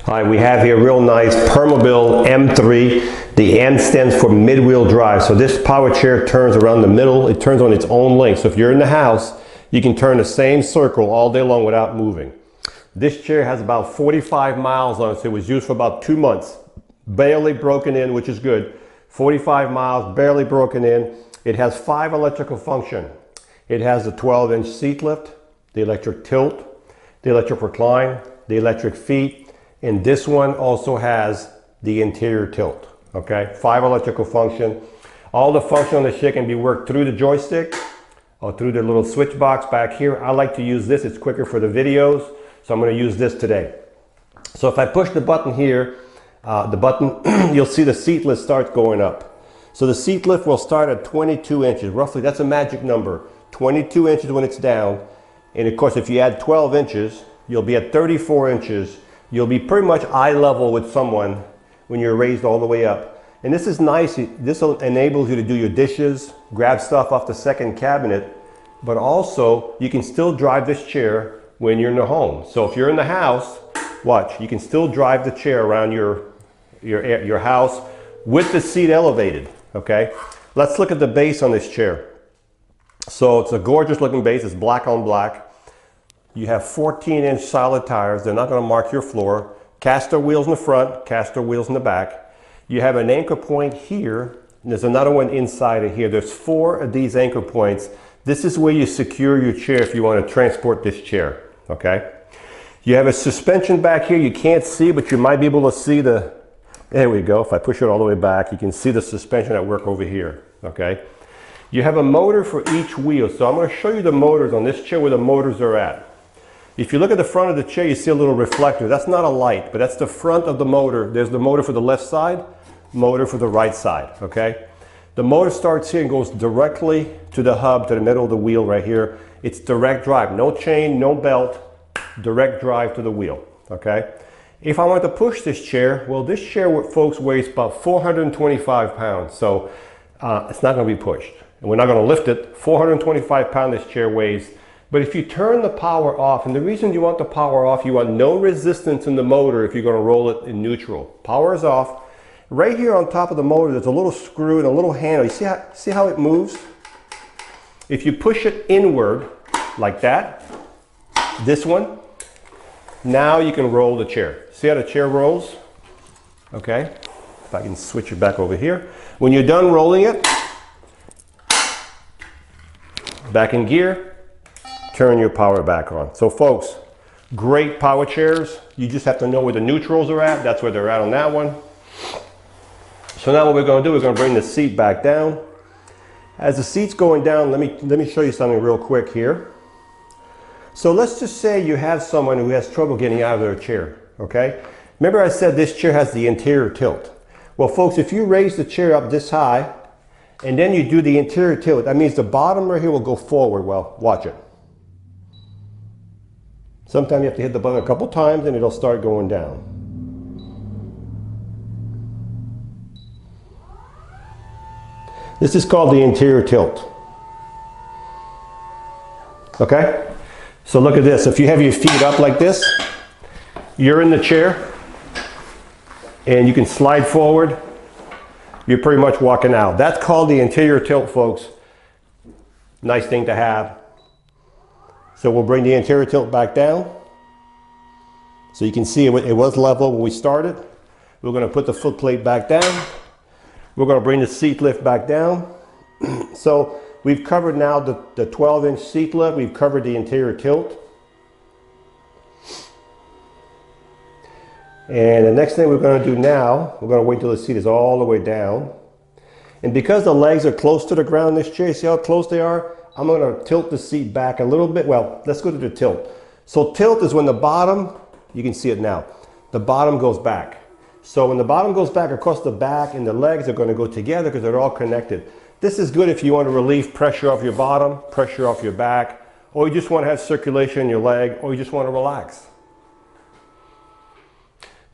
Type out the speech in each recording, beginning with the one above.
All right, we have here a real nice Permobil M3. The M stands for mid-wheel drive. So this power chair turns around the middle. It turns on its own length. So if you're in the house, you can turn the same circle all day long without moving. This chair has about 45 miles on it. So it was used for about 2 months. Barely broken in, which is good. 45 miles, barely broken in. It has 5 electrical functions. It has the 12-inch seat lift, the electric tilt, the electric recline, the electric feet, and this one also has the interior tilt. Okay, 5 electrical function. All the function on the chair can be worked through the joystick or through the little switch box back here. I like to use this, it's quicker for the videos, so I'm going to use this today. So if I push the button here, you'll see the seat lift starts going up. So the seat lift will start at 22 inches, roughly. That's a magic number. 22 inches when it's down. And of course, if you add 12 inches, you'll be at 34 inches. You'll be pretty much eye level with someone when you're raised all the way up. And this is nice. This enables you to do your dishes, grab stuff off the second cabinet, but also you can still drive this chair when you're in the home. So if you're in the house, watch, you can still drive the chair around your house with the seat elevated, okay? Let's look at the base on this chair. So it's a gorgeous looking base. It's black on black. You have 14-inch solid tires. They're not going to mark your floor. Caster wheels in the front, caster wheels in the back. You have an anchor point here, and there's another one inside of here. There's 4 of these anchor points. This is where you secure your chair if you want to transport this chair, okay? You have a suspension back here. You can't see, but you might be able to see the, there we go. If I push it all the way back, you can see the suspension at work over here, okay? You have a motor for each wheel. So I'm going to show you the motors on this chair, where the motors are at. If you look at the front of the chair, you see a little reflector. That's not a light, but that's the front of the motor. There's the motor for the left side, motor for the right side, okay? The motor starts here and goes directly to the hub, to the middle of the wheel right here. It's direct drive, no chain, no belt, direct drive to the wheel, okay? If I want to push this chair, well, this chair, folks, weighs about 425 pounds, so it's not going to be pushed. And we're not going to lift it. 425 pounds this chair weighs. But if you turn the power off, and the reason you want the power off, you want no resistance in the motor if you're going to roll it in neutral. Power is off. Right here on top of the motor, there's a little screw and a little handle. You see how it moves? If you push it inward, like that, this one, now you can roll the chair. See how the chair rolls? Okay, if I can switch it back over here. When you're done rolling it, back in gear, turn your power back on. So folks, great power chairs. You just have to know where the neutrals are at. That's where they're at on that one. So now what we're going to do, we're going to bring the seat back down. As the seat's going down, let me show you something real quick here. So let's just say you have someone who has trouble getting out of their chair, okay? Remember I said this chair has the interior tilt. Well folks, if you raise the chair up this high and then you do the interior tilt, that means the bottom right here will go forward. Well, watch it. Sometimes you have to hit the button a couple times and it'll start going down. This is called the interior tilt. Okay? So look at this. If you have your feet up like this, you're in the chair and you can slide forward, you're pretty much walking out. That's called the interior tilt, folks. Nice thing to have. So we'll bring the interior tilt back down. So you can see it was level when we started. We're going to put the foot plate back down. We're going to bring the seat lift back down. So we've covered now the 12-inch seat lift. We've covered the interior tilt. And the next thing we're going to do now, we're going to wait till the seat is all the way down. And because the legs are close to the ground in this chair, see how close they are? I'm going to tilt the seat back a little bit. Well, let's go to the tilt. So tilt is when the bottom, you can see it now, the bottom goes back. So when the bottom goes back, of course the back and the legs are going to go together because they're all connected. This is good if you want to relieve pressure off your bottom, pressure off your back, or you just want to have circulation in your leg, or you just want to relax.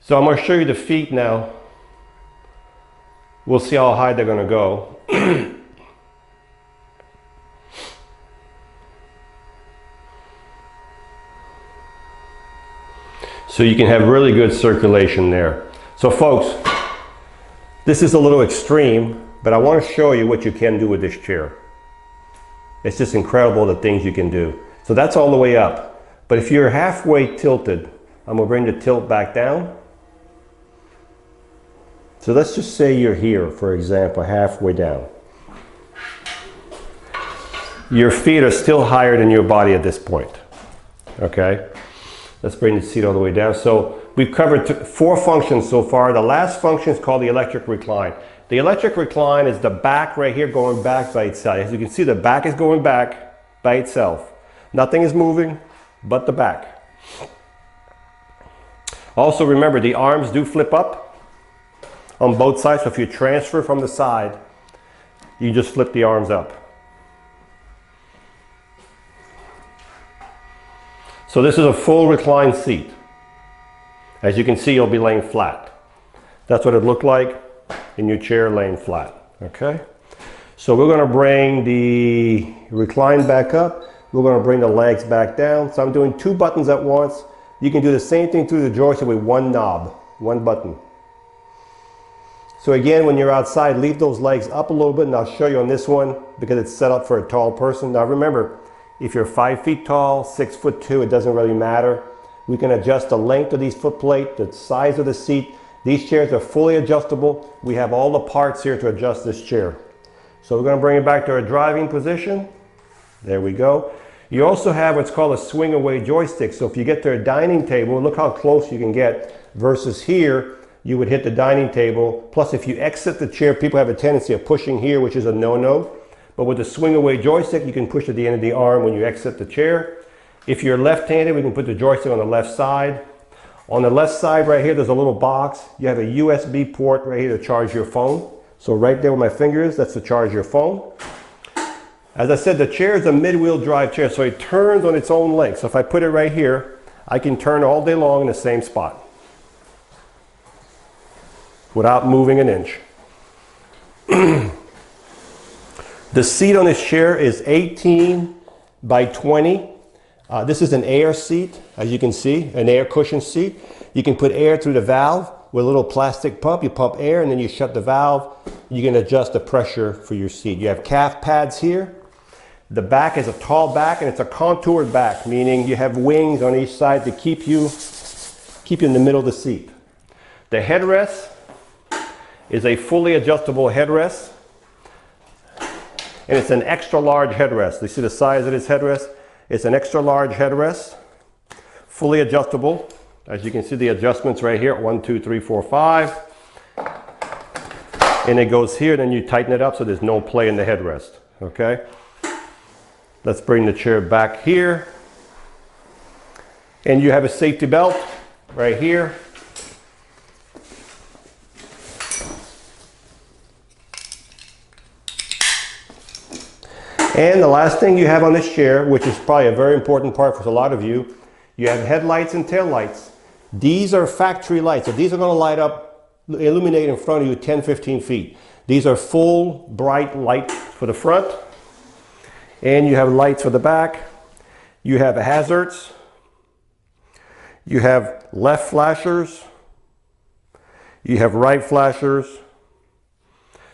So I'm going to show you the feet now. We'll see how high they're going to go. So So you can have really good circulation there. So folks, this is a little extreme, but I want to show you what you can do with this chair. It's just incredible the things you can do. So that's all the way up. But if you're halfway tilted, I'm going to bring the tilt back down. So let's just say you're here, for example, halfway down. Your feet are still higher than your body at this point. Okay? Let's bring the seat all the way down. So we've covered 4 functions so far. The last function is called the electric recline. The electric recline is the back right here going back by itself. As you can see, the back is going back by itself. Nothing is moving but the back. Also remember, the arms do flip up on both sides. So if you transfer from the side, you just flip the arms up. So this is a full recline seat. As you can see, you'll be laying flat. That's what it looked like in your chair laying flat. Okay? So we're going to bring the recline back up. We're going to bring the legs back down. So I'm doing 2 buttons at once. You can do the same thing through the joystick with 1 knob, 1 button. So again, when you're outside, leave those legs up a little bit, and I'll show you on this one because it's set up for a tall person. Now remember, if you're 5 feet tall, 6'2", it doesn't really matter. We can adjust the length of these foot plate, the size of the seat. These chairs are fully adjustable. We have all the parts here to adjust this chair. So we're going to bring it back to our driving position. There we go. You also have what's called a swing away joystick. So if you get to a dining table, look how close you can get versus here. You would hit the dining table. Plus, if you exit the chair, people have a tendency of pushing here, which is a no-no. But with the swing away joystick, you can push at the end of the arm when you exit the chair. If you're left-handed, we can put the joystick on the left side. On the left side right here, there's a little box. You have a USB port right here to charge your phone. So right there with my fingers, that's to charge your phone. As I said, the chair is a mid-wheel drive chair, so it turns on its own length. So if I put it right here, I can turn all day long in the same spot without moving an inch. The seat on this chair is 18 by 20. This is an air seat, as you can see, an air cushion seat. You can put air through the valve with a little plastic pump. You pump air and then you shut the valve. You can adjust the pressure for your seat. You have calf pads here. The back is a tall back and it's a contoured back, meaning you have wings on each side to keep you in the middle of the seat. The headrest is a fully adjustable headrest, and it's an extra large headrest. You see the size of this headrest? It's an extra large headrest, fully adjustable. As you can see, the adjustments right here, 1, 2, 3, 4, 5. And it goes here, then you tighten it up so there's no play in the headrest, okay? Let's bring the chair back here. And you have a safety belt right here. And the last thing you have on this chair, which is probably a very important part for a lot of you, you have headlights and tail lights. These are factory lights. So these are going to light up, illuminate in front of you 10, 15 feet. These are full bright light for the front. And you have lights for the back. You have hazards. You have left flashers. You have right flashers.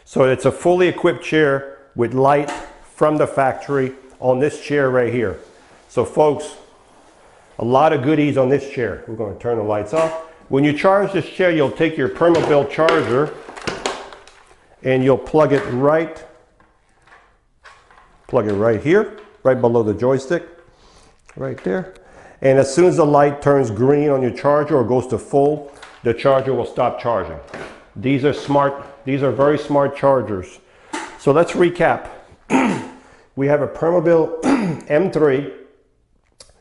So it's a fully equipped chair with light from the factory on this chair right here. So folks, a lot of goodies on this chair. We're going to turn the lights off. When you charge this chair, you'll take your Permobil charger and you'll plug it right here, right below the joystick, right there. And as soon as the light turns green on your charger or goes to full, the charger will stop charging. These are smart, these are very smart chargers. So let's recap. We have a Permobil M3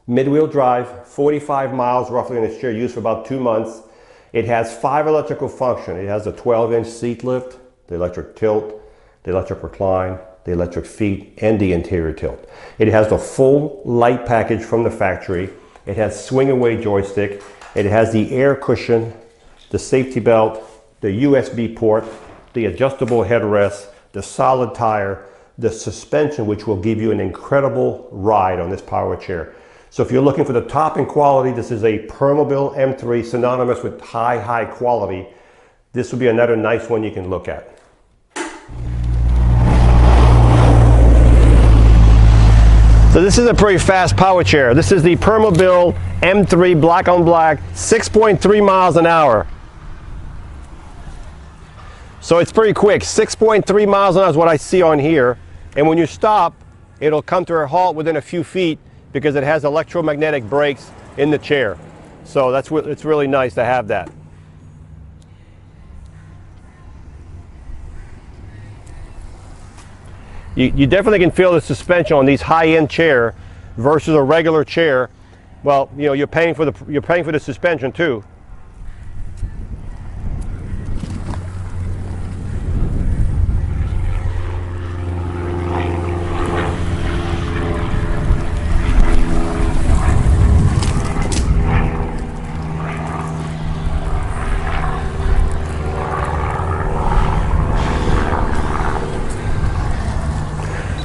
mid-wheel drive, 45 miles roughly in this chair, used for about 2 months. It has 5 electrical functions. It has a 12-inch seat lift, the electric tilt, the electric recline, the electric feet, and the interior tilt. It has the full light package from the factory. It has swing away joystick. It has the air cushion, the safety belt, the USB port, the adjustable headrest, the solid tire, the suspension, which will give you an incredible ride on this power chair. So if you're looking for the top in quality, this is a Permobil M3, synonymous with high quality. This would be another nice one you can look at. So this is a pretty fast power chair. This is the Permobil M3 black on black, 6.3 miles an hour. So it's pretty quick. 6.3 miles an hour is what I see on here. And when you stop, it'll come to a halt within a few feet because it has electromagnetic brakes in the chair. So it's really nice to have that. You definitely can feel the suspension on these high-end chair versus a regular chair. Well, you know, you're paying for the suspension too.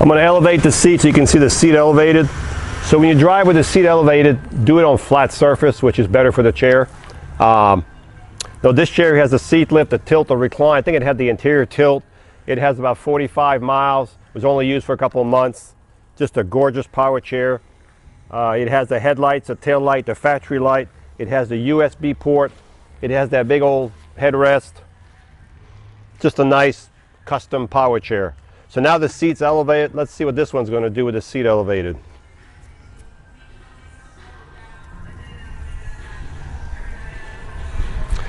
I'm going to elevate the seat so you can see the seat elevated. So when you drive with the seat elevated, do it on flat surface, which is better for the chair. Though this chair has a seat lift, a tilt, a recline. I think it had the interior tilt. It has about 45 miles. It was only used for a couple of months. Just a gorgeous power chair. It has the headlights, the tail light, the factory light. It has the USB port. It has that big old headrest. Just a nice custom power chair. So now the seat's elevated. Let's see what this one's going to do with the seat elevated.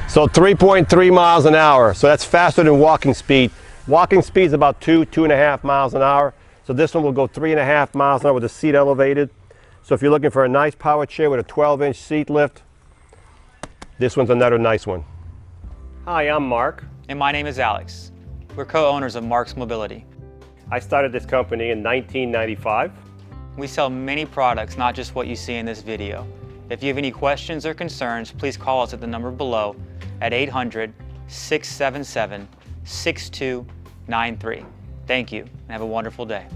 So 3.3 miles an hour. So that's faster than walking speed. Walking speed is about 2.5 miles an hour. So this one will go 3.5 miles an hour with the seat elevated. So if you're looking for a nice power chair with a 12-inch seat lift, this one's another nice one. Hi, I'm Mark. And my name is Alex. We're co-owners of Marc's Mobility. I started this company in 1995. We sell many products, not just what you see in this video. If you have any questions or concerns, please call us at the number below at 800-677-6293. Thank you, and have a wonderful day.